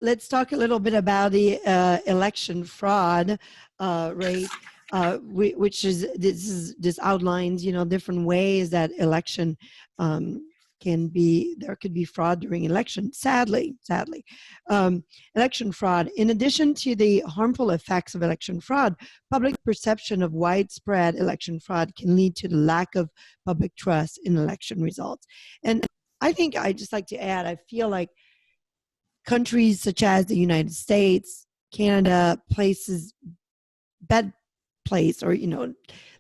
let's talk a little bit about the election fraud rate, which is this outlines, you know, different ways that election there could be fraud during election. Sadly, election fraud. In addition to the harmful effects of election fraud, public perception of widespread election fraud can lead to the lack of public trust in election results. And I think I just like to add, I feel like countries such as the United States, Canada, places, bed place, or, you know,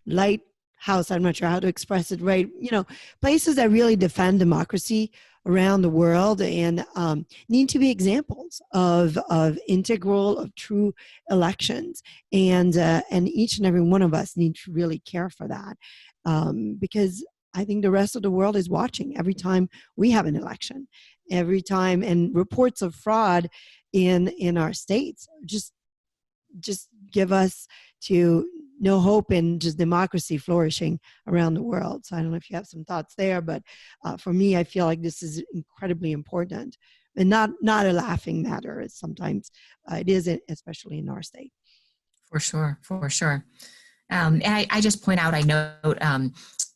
lighthouse, I'm not sure how to express it right, you know, places that really defend democracy around the world and need to be examples of integral, of true elections. And each and every one of us need to really care for that because I think the rest of the world is watching every time we have an election, every time, and reports of fraud in our states just give us to no hope in just democracy flourishing around the world. So I don't know if you have some thoughts there, but for me, I feel like this is incredibly important and not a laughing matter. As sometimes it is, especially in our state. For sure, for sure. And I just point out, I note,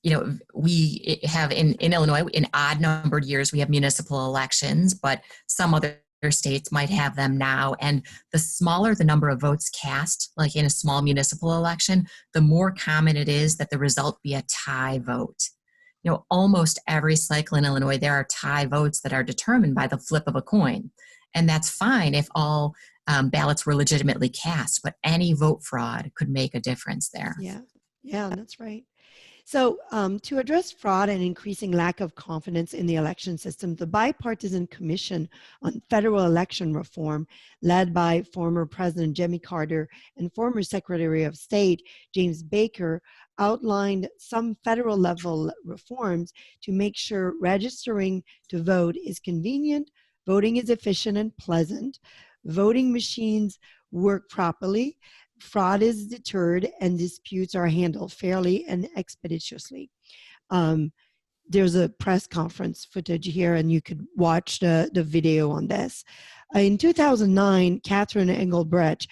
you know, we have in Illinois, in odd numbered years, we have municipal elections, but some other states might have them now. And the smaller the number of votes cast, like in a small municipal election, the more common it is that the result be a tie vote. You know, almost every cycle in Illinois, there are tie votes that are determined by the flip of a coin. And that's fine if all ballots were legitimately cast, but any vote fraud could make a difference there. Yeah, that's right. So to address fraud and increasing lack of confidence in the election system, the Bipartisan Commission on Federal Election Reform, led by former President Jimmy Carter and former Secretary of State James Baker, outlined some federal level reforms to make sure registering to vote is convenient, voting is efficient and pleasant, voting machines work properly, fraud is deterred, and disputes are handled fairly and expeditiously. There's a press conference footage here, and you could watch the video on this. In 2009, Catherine Engelbrecht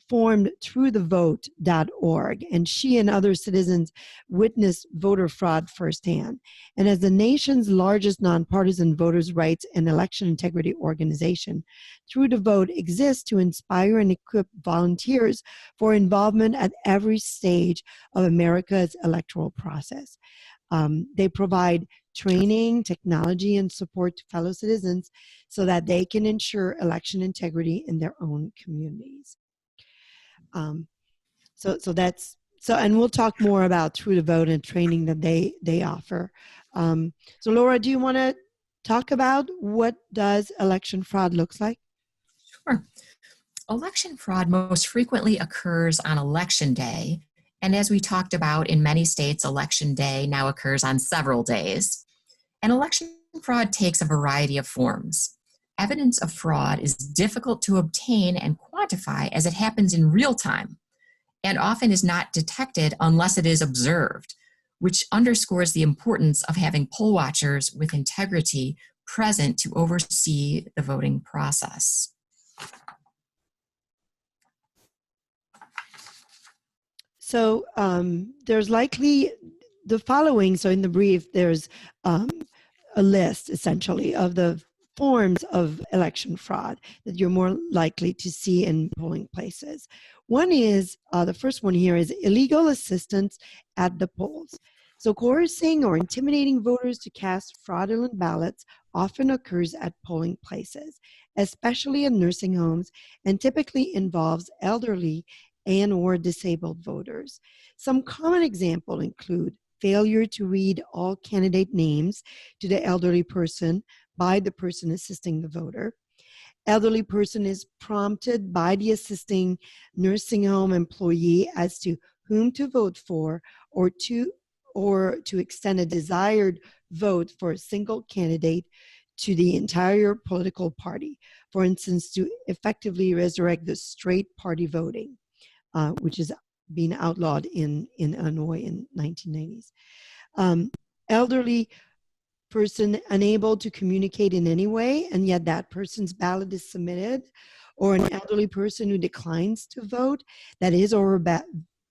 formed throughthevote.org, and she and other citizens witnessed voter fraud firsthand. And as the nation's largest nonpartisan voters' rights and election integrity organization, Through the Vote exists to inspire and equip volunteers for involvement at every stage of America's electoral process. They provide training, technology, and support to fellow citizens so that they can ensure election integrity in their own communities. And we'll talk more about Through the Vote and training that they offer. So Laura, do you want to talk about what does election fraud looks like? Sure. Election fraud most frequently occurs on election day. And as we talked about, in many states, election day now occurs on several days. And election fraud takes a variety of forms. Evidence of fraud is difficult to obtain and quantify as it happens in real time, and often is not detected unless it is observed, which underscores the importance of having poll watchers with integrity present to oversee the voting process. So there's likely the following. So in the brief, there's a list essentially of the forms of election fraud that you're more likely to see in polling places. One is, the first one here is illegal assistance at the polls. So coercing or intimidating voters to cast fraudulent ballots often occurs at polling places, especially in nursing homes, and typically involves elderly and or disabled voters. Some common examples include failure to read all candidate names to the elderly person by the person assisting the voter. Elderly person is prompted by the assisting nursing home employee as to whom to vote for, or to extend a desired vote for a single candidate to the entire political party. For instance, to effectively resurrect the straight party voting, which is being outlawed in Illinois in 1990s. Elderly person unable to communicate in any way, and yet that person's ballot is submitted, or an elderly person who declines to vote, that his or her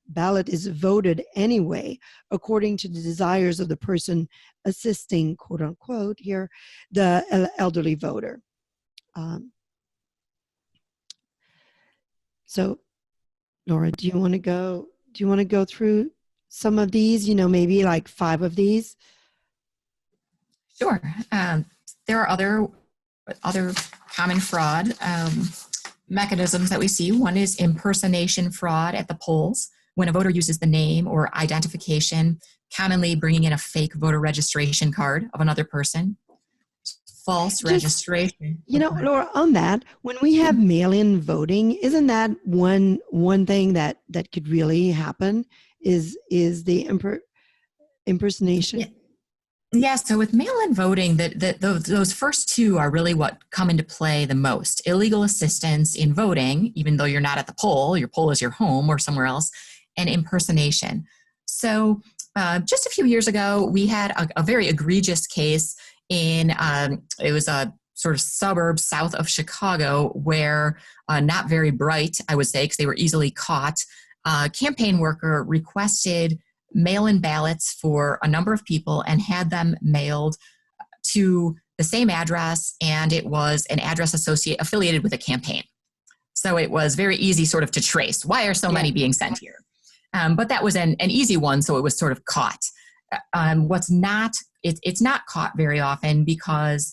ballot is voted anyway, according to the desires of the person assisting, quote unquote, here, the elderly voter. So, Laura, do you want to go through some of these? Maybe like 5 of these. Sure. There are other common fraud mechanisms that we see. One is impersonation fraud at the polls, when a voter uses the name or identification, commonly bringing in a fake voter registration card of another person. False registration. Laura, on that, when we have mail-in voting, isn't that one thing that could really happen? Is the impersonation? Yeah. Yeah, so with mail-in voting, those first 2 are really what come into play the most. Illegal assistance in voting, even though you're not at the poll, your poll is your home or somewhere else, and impersonation. So just a few years ago, we had a very egregious case in, it was a sort of suburb south of Chicago where, not very bright, I would say, because they were easily caught, a campaign worker requested mail-in ballots for a number of people and had them mailed to the same address, and it was an address affiliated with a campaign. So it was very easy sort of to trace. Why are so many being sent here? But that was an easy one, so it was sort of caught. It's not caught very often because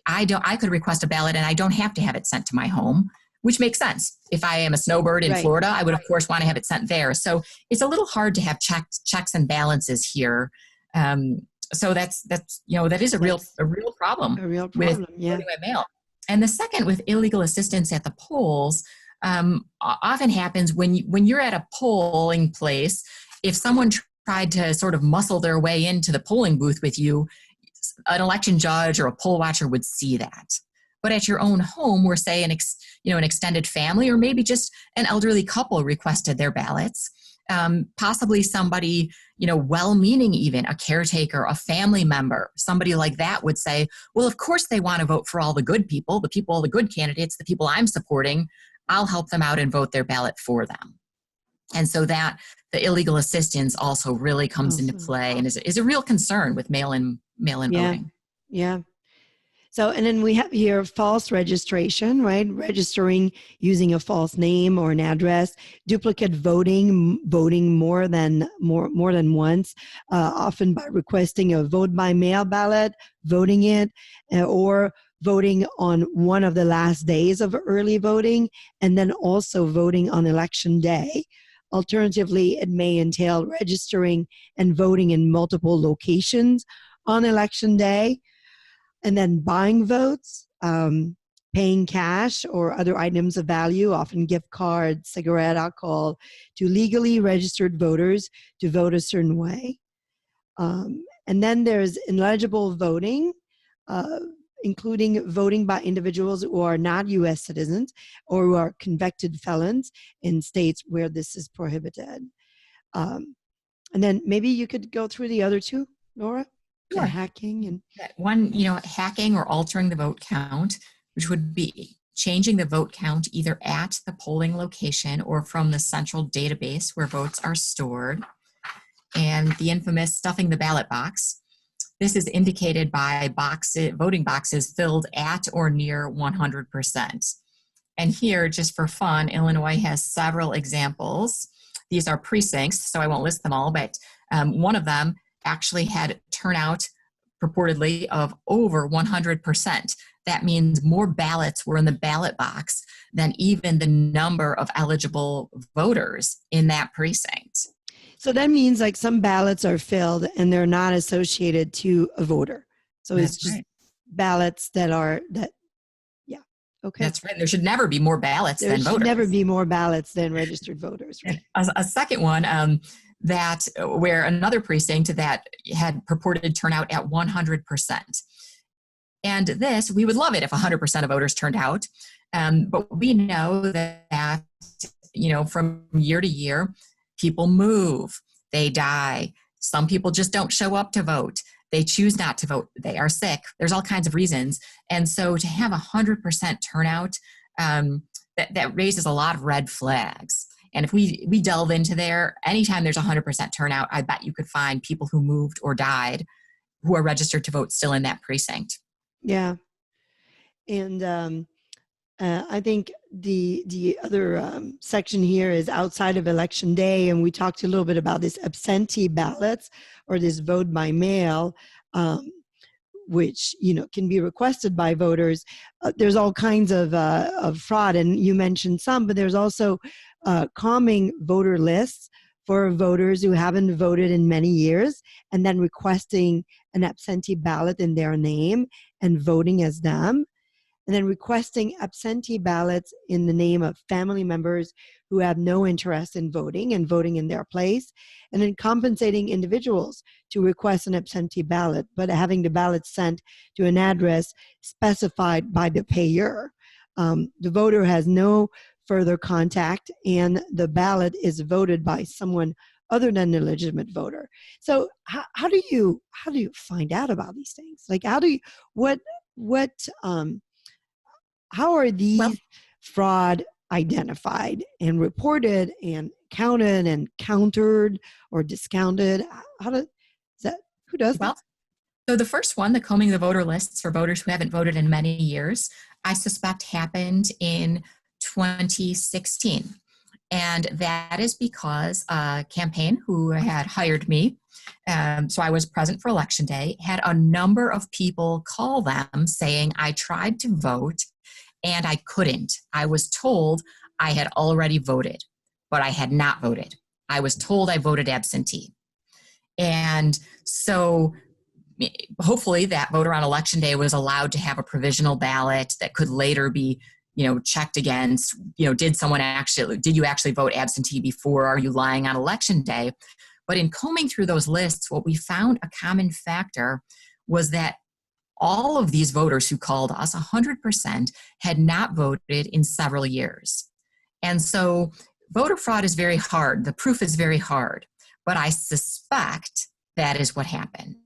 I could request a ballot and I don't have to have it sent to my home, which makes sense. If I am a snowbird in Florida, I would of course want to have it sent there. So it's a little hard to have checks and balances here. So that is a real problem. A real problem, with voting by mail. And the second, with illegal assistance at the polls, often happens when you're at a polling place. If someone tried to sort of muscle their way into the polling booth with you, an election judge or a poll watcher would see that. But at your own home, where say an extended family or maybe just an elderly couple requested their ballots, possibly somebody, well-meaning, even a caretaker, a family member, somebody like that would say, well, of course they want to vote for all the good people, the good candidates, the people I'm supporting. I'll help them out and vote their ballot for them. And so that the illegal assistance also really comes into play and is a real concern with mail-in voting. Yeah. So, and then we have here false registration, right? Registering using a false name or an address, duplicate voting more than once, often by requesting a vote by mail ballot, voting it, or voting on one of the last days of early voting, and then also voting on election day. Alternatively, it may entail registering and voting in multiple locations on election day, and then buying votes, paying cash or other items of value, often gift cards, cigarette, alcohol, to legally registered voters to vote a certain way. And then there's ineligible voting, including voting by individuals who are not U.S. citizens or who are convicted felons in states where this is prohibited. And then maybe you could go through the other 2, Laura? Sure. Hacking and one, hacking or altering the vote count, which would be changing the vote count either at the polling location or from the central database where votes are stored. And the infamous stuffing the ballot box. This is indicated by voting boxes filled at or near 100%. And here, just for fun, Illinois has several examples. These are precincts, so I won't list them all, but one of them actually had turnout purportedly of over 100%. That means more ballots were in the ballot box than even the number of eligible voters in that precinct. So that means like some ballots are filled and they're not associated to a voter. So it's just ballots that. Okay. That's right. There should never be more ballots than voters. There should never be more ballots than registered voters. Right? A second one, that where another precinct that had purported turnout at 100%. And this, we would love it if 100% of voters turned out. But we know that, from year to year, people move, they die. Some people just don't show up to vote. They choose not to vote. They are sick. There's all kinds of reasons. And so to have 100% turnout, that raises a lot of red flags. And if we delve into there, anytime there's 100% turnout, I bet you could find people who moved or died who are registered to vote still in that precinct. Yeah. And I think the other section here is outside of election day, and we talked a little bit about this absentee ballots or this vote by mail, which can be requested by voters. There's all kinds of fraud, and you mentioned some, but there's also calming voter lists for voters who haven't voted in many years, and then requesting an absentee ballot in their name and voting as them. And then requesting absentee ballots in the name of family members who have no interest in voting and voting in their place, and then compensating individuals to request an absentee ballot, but having the ballot sent to an address specified by the payer. The voter has no further contact, and the ballot is voted by someone other than the legitimate voter. So how do you find out about these things? Like, how are these fraud identified and reported and counted and countered or discounted? Who does that? So the first one, the combing the voter lists for voters who haven't voted in many years, I suspect happened in 2016. And that is because a campaign who had hired me, so I was present for Election Day, had a number of people call them saying, I tried to vote and I couldn't. I was told I had already voted, but I had not voted. I was told I voted absentee. And so hopefully that voter on Election Day was allowed to have a provisional ballot that could later be checked against, did you actually vote absentee before? Are you lying on Election Day? But in combing through those lists, what we found a common factor was that all of these voters who called us, 100%, had not voted in several years. And so voter fraud is very hard. The proof is very hard. But I suspect that is what happened.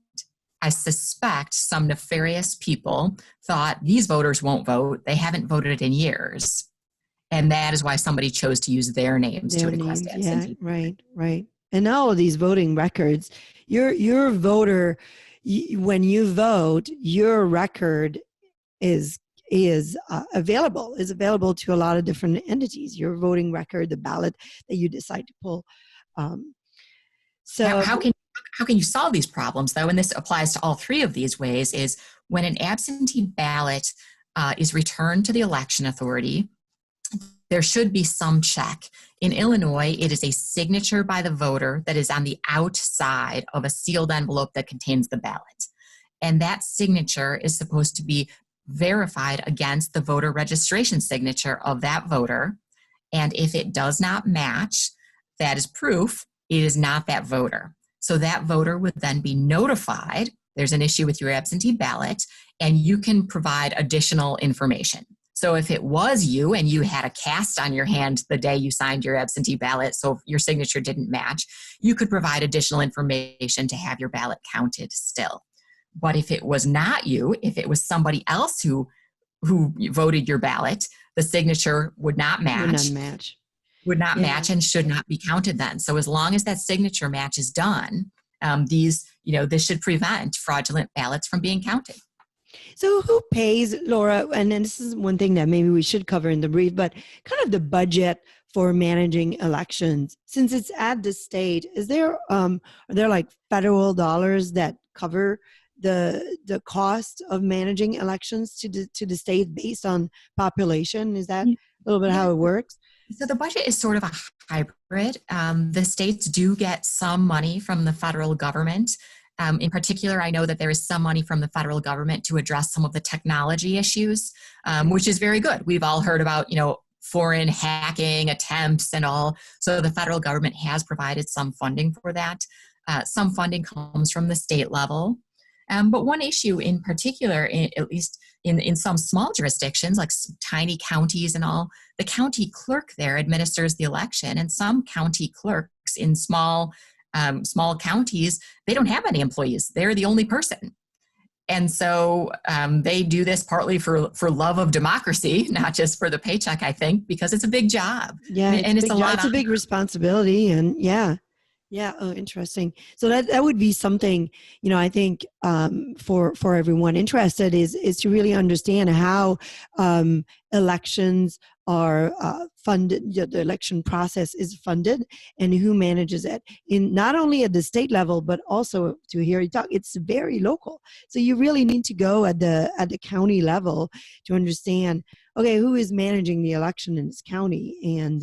I suspect some nefarious people thought these voters won't vote. They haven't voted in years. And that is why somebody chose to use their names to request absentee. Yeah, right. And all of these voting records, your voter, when you vote, your record is available to a lot of different entities. Your voting record, the ballot that you decide to pull. So how can you solve these problems, though? And this applies to all three of these ways. Is when an absentee ballot is returned to the election authority, there should be some check. In Illinois, it is a signature by the voter that is on the outside of a sealed envelope that contains the ballot. And that signature is supposed to be verified against the voter registration signature of that voter. And if it does not match, that is proof it is not that voter. So that voter would then be notified there's an issue with your absentee ballot, and you can provide additional information. So if it was you and you had a cast on your hand the day you signed your absentee ballot, so your signature didn't match, you could provide additional information to have your ballot counted still. But if it was not you, if it was somebody else who voted your ballot, the signature would not match. Would not match and should not be counted then. So as long as that signature match is done, this should prevent fraudulent ballots from being counted. So who pays, Laura, and this is one thing that maybe we should cover in the brief, but kind of the budget for managing elections, since it's at the state, are there like federal dollars that cover the cost of managing elections to the state based on population? Is that a little bit how it works? So the budget is sort of a hybrid. The states do get some money from the federal government. In particular, I know that there is some money from the federal government to address some of the technology issues, which is very good. We've all heard about, foreign hacking attempts and all. So the federal government has provided some funding for that. Some funding comes from the state level. But one issue in particular, at least in some small jurisdictions, like tiny counties and all, the county clerk there administers the election, and some county clerks in small small counties, they don't have any employees. They're the only person. And so they do this partly for love of democracy, not just for the paycheck, I think, because it's a big job. Yeah, And it's a lot. It's a big responsibility, and yeah. Yeah. Oh, interesting. So that would be something, I think for everyone interested is to really understand how elections are funded. The election process is funded, and who manages it in not only at the state level, but also to hear you talk. It's very local, so you really need to go at the county level to understand. Okay, who is managing the election in this county, and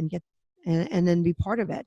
get and then be part of it.